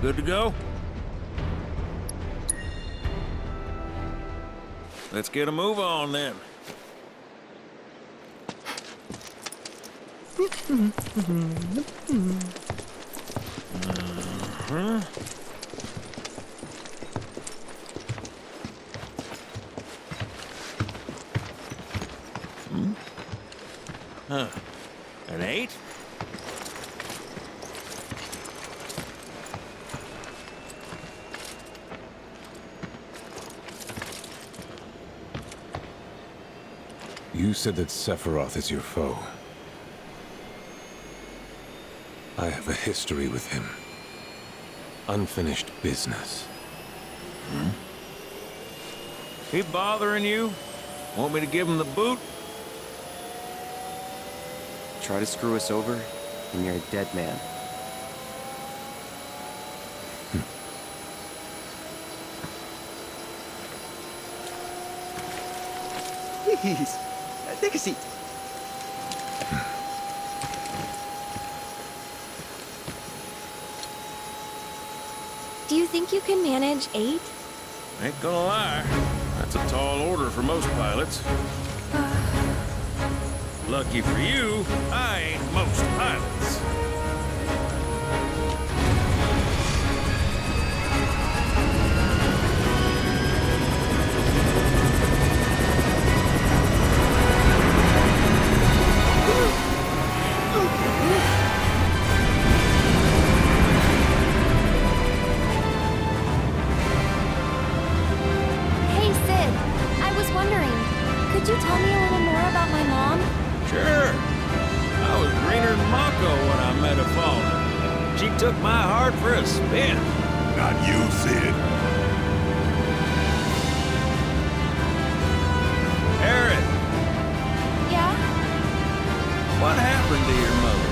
Good to go? Let's get a move on then. Huh. An 8? You said that Sephiroth is your foe. I have a history with him. Unfinished business. He bothering you? Want me to give him the boot? Try to screw us over, and you're a dead man. Please, take a seat. Do you think you can manage 8? Ain't gonna lie. That's a tall order for most pilots. Lucky for you, I ain't most pilots. Hey, Sid. I was wondering, could you tell me a little more about my mom? Sure. I was greener than Mako when I met her father. She took my heart for a spin. Not you, Sid. Aaron, Yeah? what happened to your mother?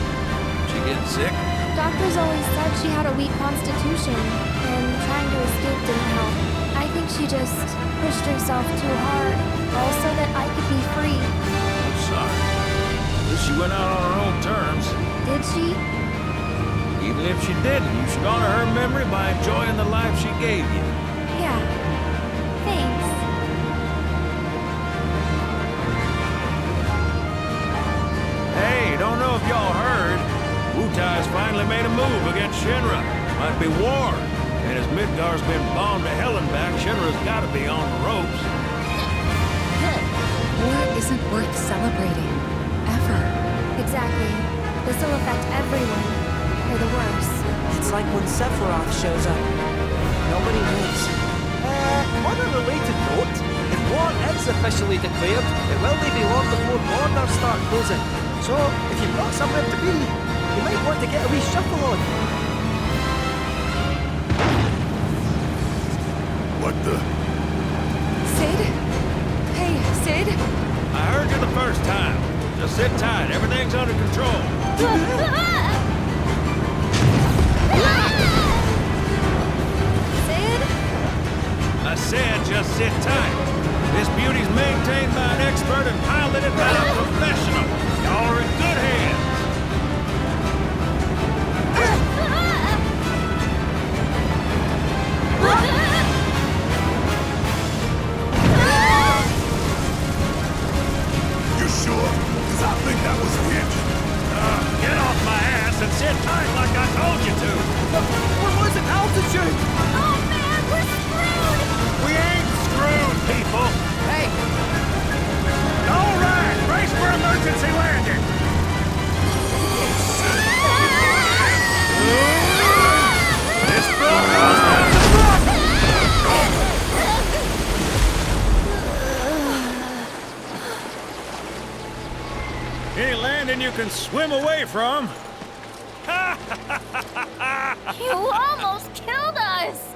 She get sick? Doctors always said she had a weak constitution, and trying to escape didn't help. I think she just pushed herself too hard, all so that I could be free. I'm sorry. At least she went out on her own terms. Did she? Even if she didn't, you should honor her memory by enjoying the life she gave you. Yeah. Thanks. Hey, don't know if y'all heard. Wutai's finally made a move against Shinra. Might be war. And as Midgar's been bombed to hell and back, Shinra's gotta be on the ropes. War isn't worth celebrating. Ever. Exactly. This will affect everyone. For the worse. It's like when Sephiroth shows up. Nobody lives. On a related note, if war is officially declared, it will be long before borders start closing. So, if you've got somewhere to be, you might want to get a wee shuffle on. What the? Sid? Hey, Sid? I heard you the first time. Just sit tight. Everything's under control. Sid? I said just sit tight. This beauty's maintained by an expert and piloted by a professional. Y'all are in good hands. You sure? Because I think that was it. Get off my ass and sit tight like I told you to. We're losing altitude! Oh man, we're screwed! We ain't screwed, people. Hey, All right, brace for emergency landing. This boat goes down the front. Any landing you can swim away from. You almost killed us!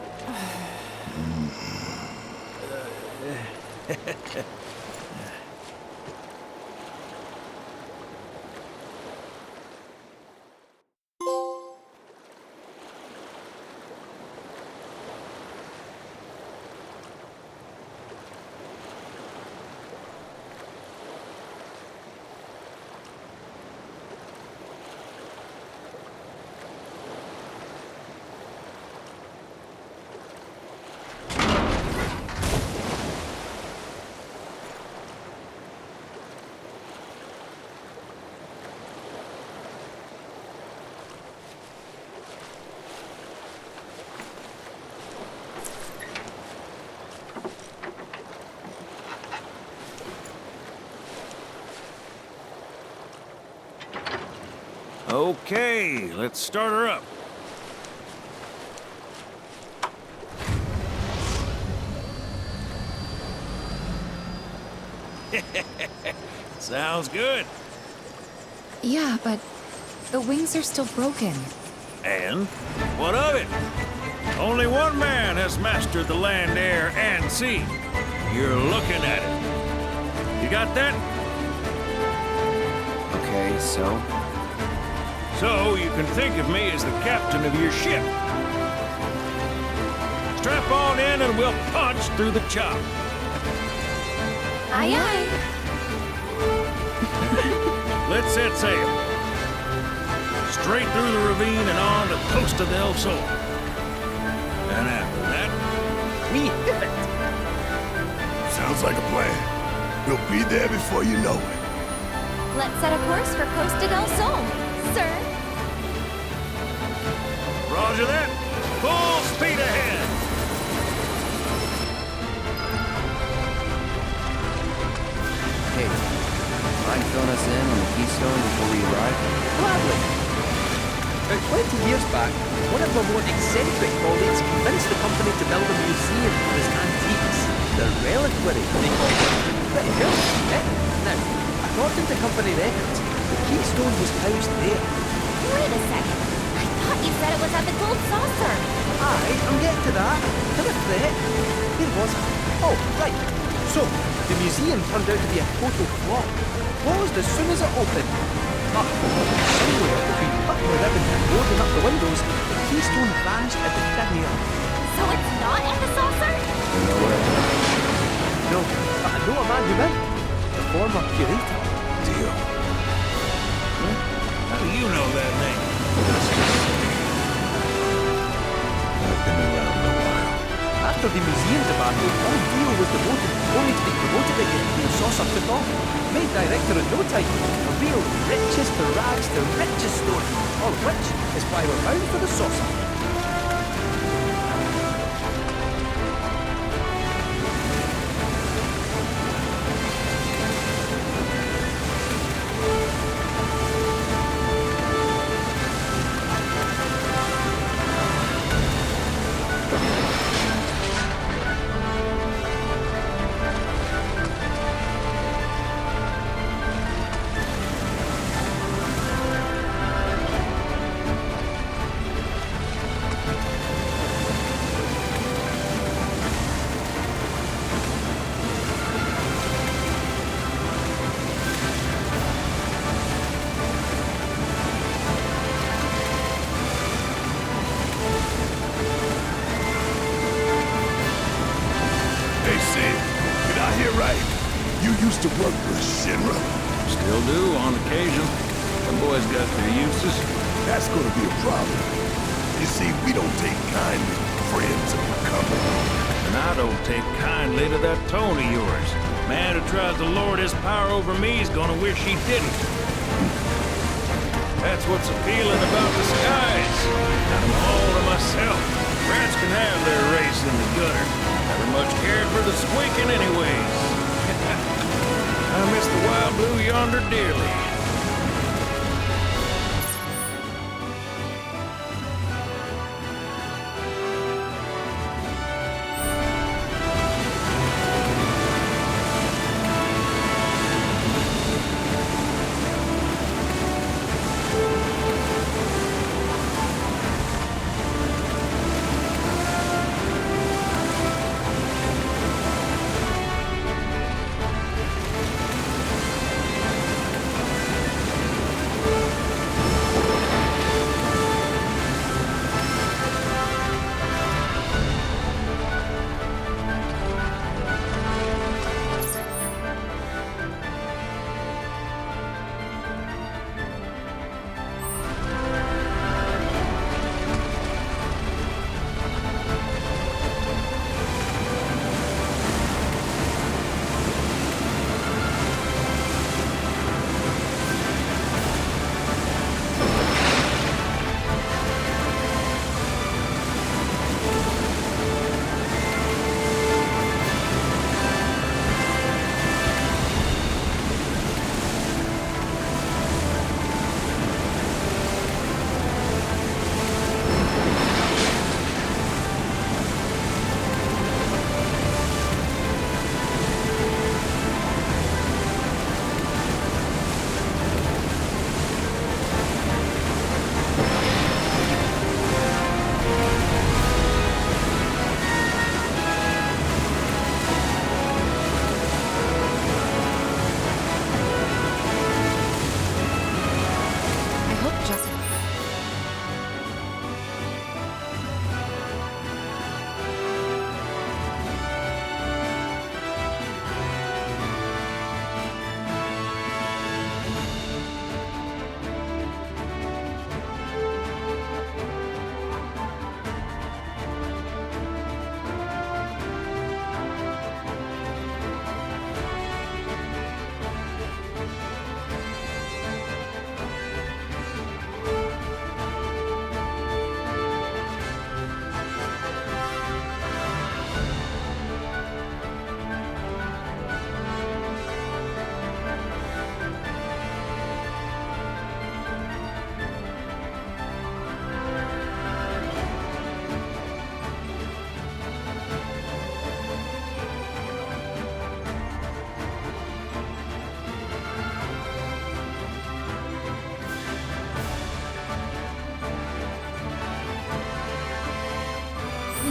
Okay, let's start her up. Sounds good. Yeah, but the wings are still broken. And what of it? Only one man has mastered the land, air, and sea. You're looking at it. You got that? Okay, so? So you can think of me as the captain of your ship. Strap on in and we'll punch through the chop. Aye, aye. Let's set sail. Straight through the ravine and on to Costa del Sol. And after that, We hit it! Sounds like a plan. We'll be there before you know it. Let's set a course for Costa del Sol, sir. roger that. Full speed ahead. Hey, mind filling us in on the Keystone before we arrive? Gladly. About 20 years back, one of our more eccentric colleagues convinced the company to build a museum for his antiques. The reliquary, they called it. Pretty cool, eh? Now, according to company records, the Keystone was housed there. Wait a second. I thought you said it was at the Gold Saucer. Aye, I'm getting to that. To the threat. Where was I? Oh, right. So, the museum turned out to be a total flop. Closed as soon as it opened. But somewhere between cutting the ribbon and boarding up the windows, the Keystone vanished into thin air. So it's not at the saucer? You know where it went? No, but I know a man who might. The former curator. Deal. How do you know that name? I've been around a while. After the museum debacle, all Dio was demoted, only to be promoted again when the saucer took off. Made director in no time. A real riches to rags to riches story. All of which is why we're bound for the saucer. Hey, Sid, did I hear right? You used to work with Shinra? Still do on occasion. The boys got their uses. That's gonna be a problem. You see, we don't take kindly to friends of the company. And I don't take kindly to that tone of yours. Man who tries to lord his power over me is gonna wish he didn't. That's what's appealing about the skies. Got them all to myself. Rats can have their race in the gutter. Never much cared for the squeaking anyways. I miss the wild blue yonder dearly.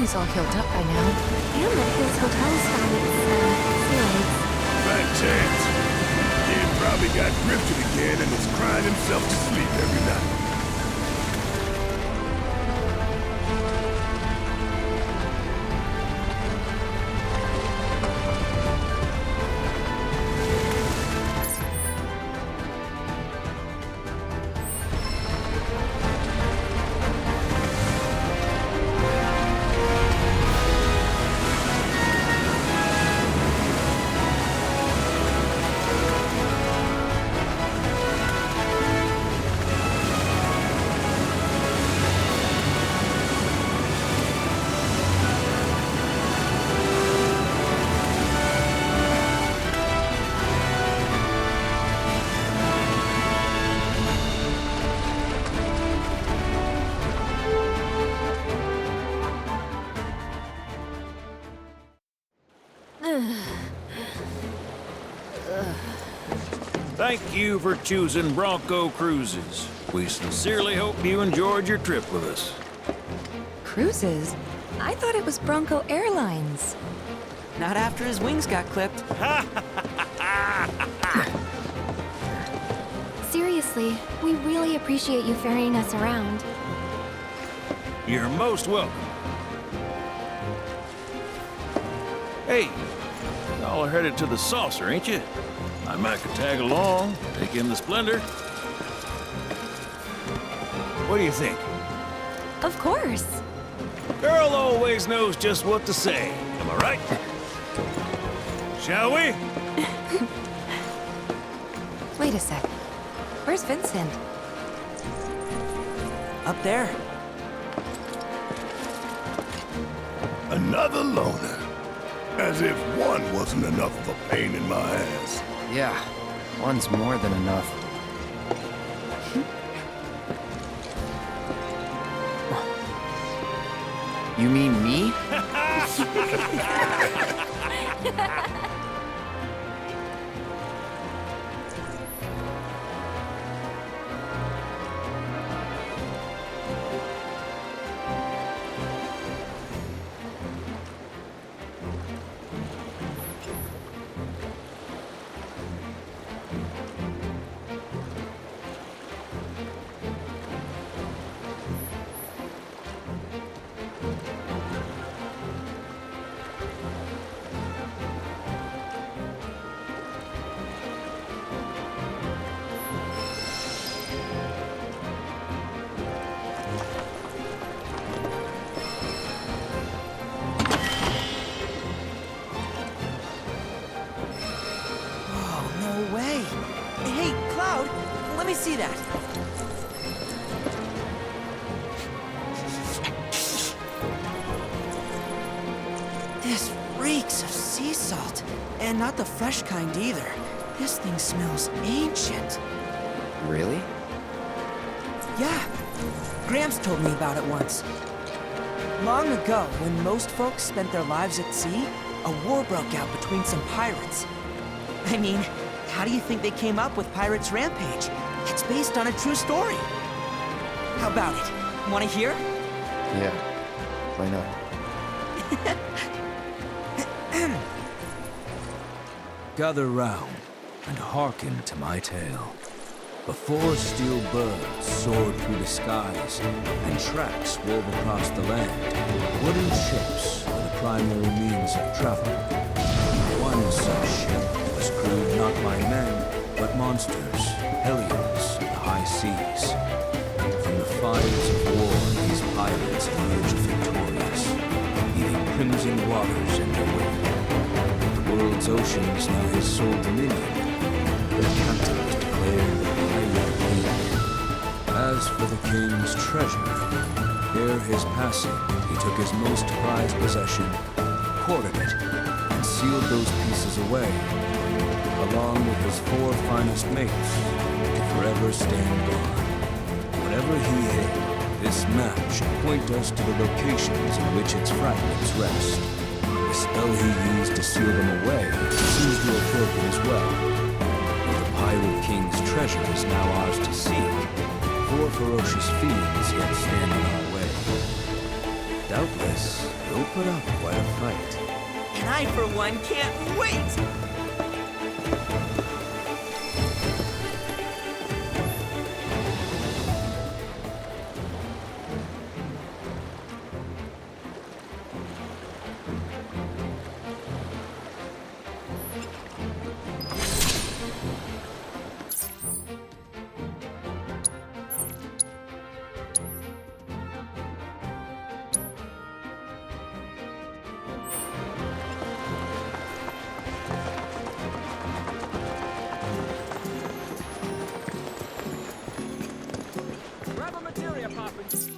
he's all healed up by now. And that his hotel's found its, sealings. Fat chance. Kid probably got drifted again and is crying himself to sleep every night. Thank you for choosing Bronco Cruises. We sincerely hope you enjoyed your trip with us. Cruises? I thought it was Bronco Airlines. Not after his wings got clipped. Seriously, we really appreciate you ferrying us around. You're most welcome. Hey, y'all are headed to the saucer, ain't you? I might could tag along, take in the splendor. What do you think? Of course. Girl always knows just what to say. Am I right? Shall we? Wait a sec. Where's Vincent? Up there. Another loner. As if one wasn't enough of a pain in my ass. Yeah, one's more than enough. You mean me? No way. Hey, Cloud, let me see that. This reeks of sea salt. And not the fresh kind either. This thing smells ancient. Really? Yeah. Gramps told me about it once. Long ago, when most folks spent their lives at sea, a war broke out between some pirates. I mean, how do you think they came up with Pirates Rampage? It's based on a true story. How about it? Want to hear? Yeah. Why not? Gather round and hearken to my tale. Before steel birds soared through the skies and tracks wove across the land, wooden ships were the primary means of travel. One such ship was crewed not by men, but monsters, hellions of the high seas. From the fires of war, these pirates emerged victorious, leaving crimson waters in their wake. The world's oceans now his sole dominion. Their captain was declared the Pirate King. As for the king's treasure, ere his passing, he took his most prized possession, hoarded it, and sealed those pieces away, along with his 4 finest mates, to forever stand guard. Whatever he hid, this map should point us to the locations in which its fragments rest. The spell he used to seal them away seems to have broken as well. Though the Pirate King's treasure is now ours to seek, 4 ferocious fiends yet stand in our way. Doubtless, you'll put up quite a fight. And I, for one, can't wait! Grab a materia, Poppins.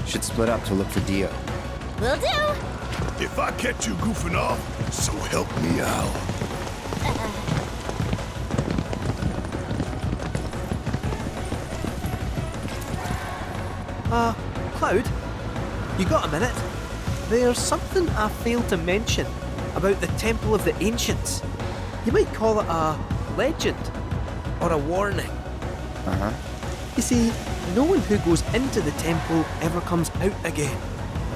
Should split up to look for Dio. Will do! If I catch you goofing off, so help me out. Cloud? You got a minute? There's something I failed to mention about the Temple of the Ancients. You might call it a legend or a warning. Uh-huh. You see, no one who goes into the temple ever comes out again.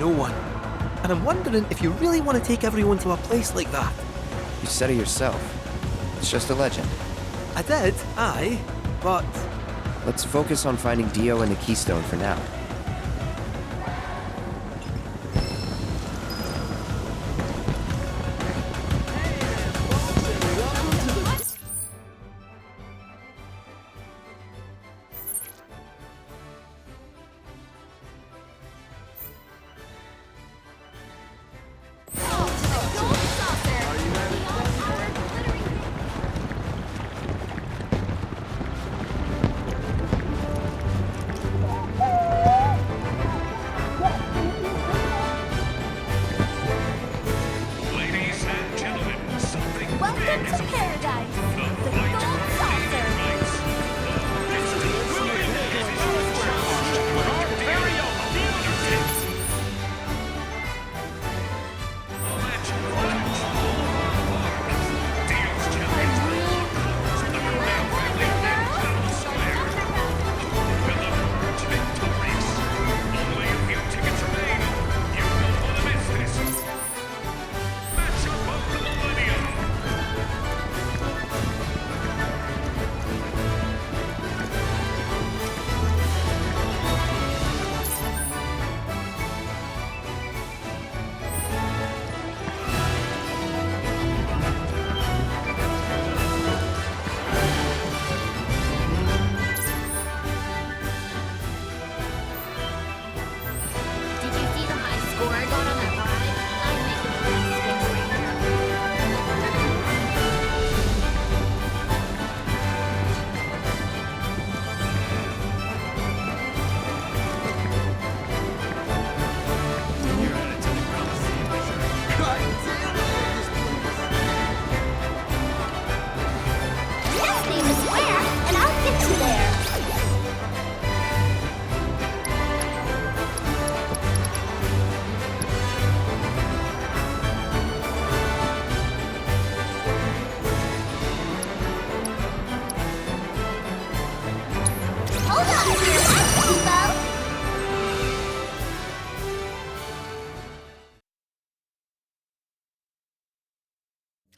No one. And I'm wondering if you really want to take everyone to a place like that. You said it yourself. It's just a legend. I did, aye, but... Let's focus on finding Dio and the Keystone for now.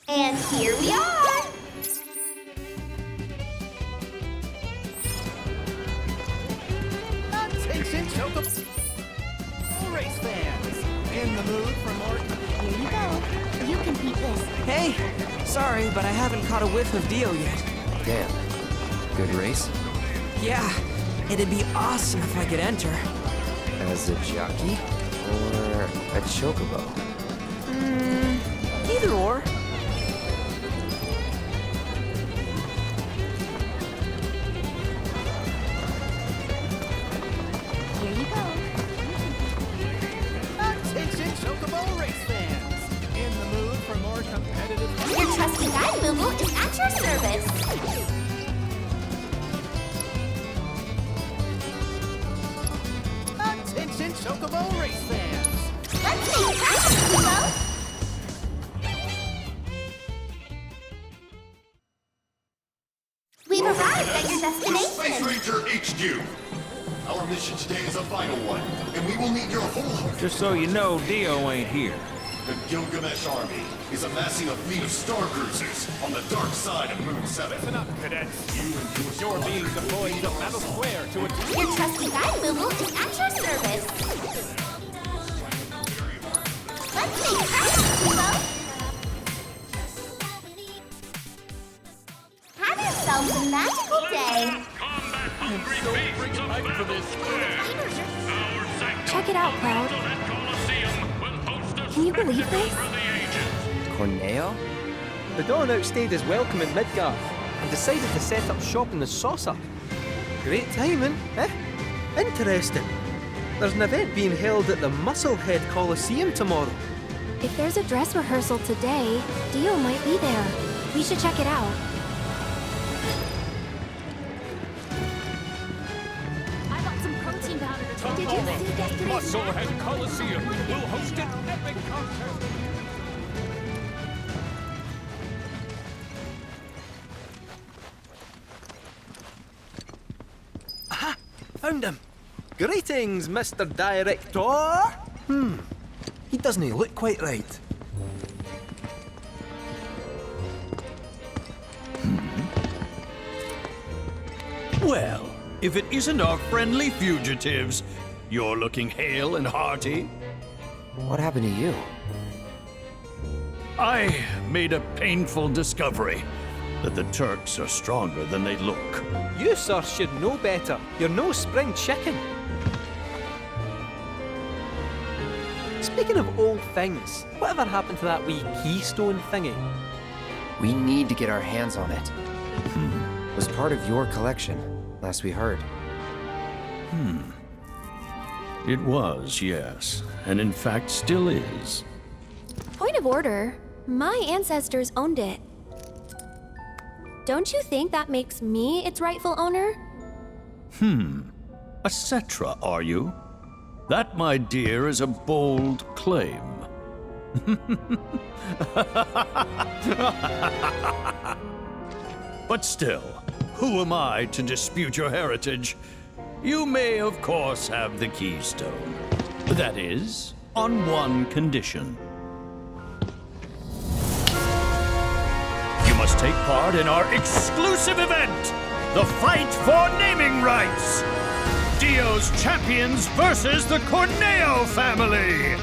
And here we are! Attention, Chocobo race fans! In the mood for more... Here you go. You can beat this. Hey! Sorry, but I haven't caught a whiff of Dio yet. Damn. Good race? Yeah, it'd be awesome if I could enter. As a jockey? Or a chocobo? Either or. Here you go. Attention, Chocobo race fans! In the mood for more competitive... Your trusty guide Moogle is at your service. Attention, Chocobo race fans! Let's make practice, Moogle. We've arrived at your Space destination. Ranger HQ. Our mission today is a vital one, and we will need your whole heart. Just so you know, Dio ain't here. The Gilgamesh army is amassing a fleet of star cruisers on the dark side of Moon 7. Listen up, cadets. You're being deployed to Battle Square to achieve... Your trusty guide Moogle is at your service. Let's make practice, Moogle. Have yourselves a magical day. Check it out, Cloud. Can you believe this? Corneo? The Dawn outstayed his welcome in Midgard and decided to set up shop in the saucer. Great timing, eh? Interesting. There's an event being held at the Musclehead Coliseum tomorrow. If there's a dress rehearsal today, Dio might be there. We should check it out. I got some protein powder to take. Did you see yesterday's Musclehead Coliseum will host an epic concert. Aha! Found him! Greetings, Mr. Director! He doesn't look quite right. Well, if it isn't our friendly fugitives, you're looking hale and hearty. What happened to you? I made a painful discovery that the Turks are stronger than they look. You, sir, should know better. You're no spring chicken. Speaking of old things, whatever happened to that wee keystone thingy? We need to get our hands on it. It was part of your collection, last we heard. It was, yes, and in fact still is. Point of order. My ancestors owned it. Don't you think that makes me its rightful owner? A Cetra, are you? That, my dear, is a bold claim. But still, who am I to dispute your heritage? You may, of course, have the keystone. That is, on one condition. You must take part in our exclusive event, the Fight for Naming Rights. Dio's champions versus the Corneo family.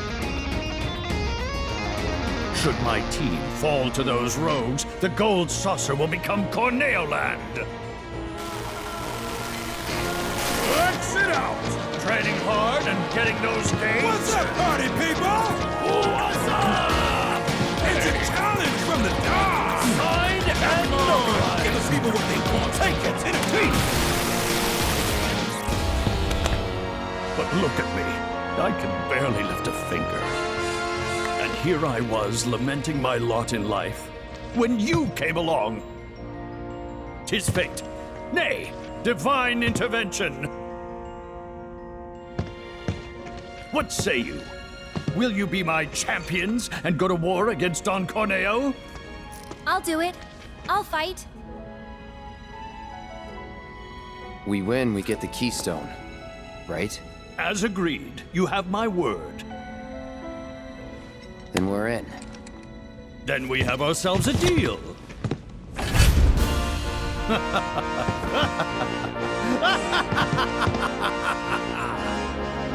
Should my team fall to those rogues, the gold saucer will become Corneo land. Let's it out! Training hard and getting those gains. What's up, party people? What's up? It's a challenge from the dark. Signed and notarized. Give the people what they want. Take it in a piece. But look at me. I can barely lift a finger. And here I was lamenting my lot in life when you came along. 'Tis fate. Nay, divine intervention. What say you? Will you be my champions and go to war against Don Corneo? I'll do it. I'll fight. We win, we get the keystone, right? As agreed, you have my word. Then we're in. Then we have ourselves a deal.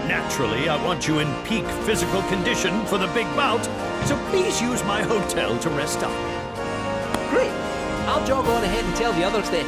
Naturally, I want you in peak physical condition for the big bout, so please use my hotel to rest up. Great! I'll jog on ahead and tell the others then.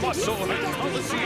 Muscle and Coliseum.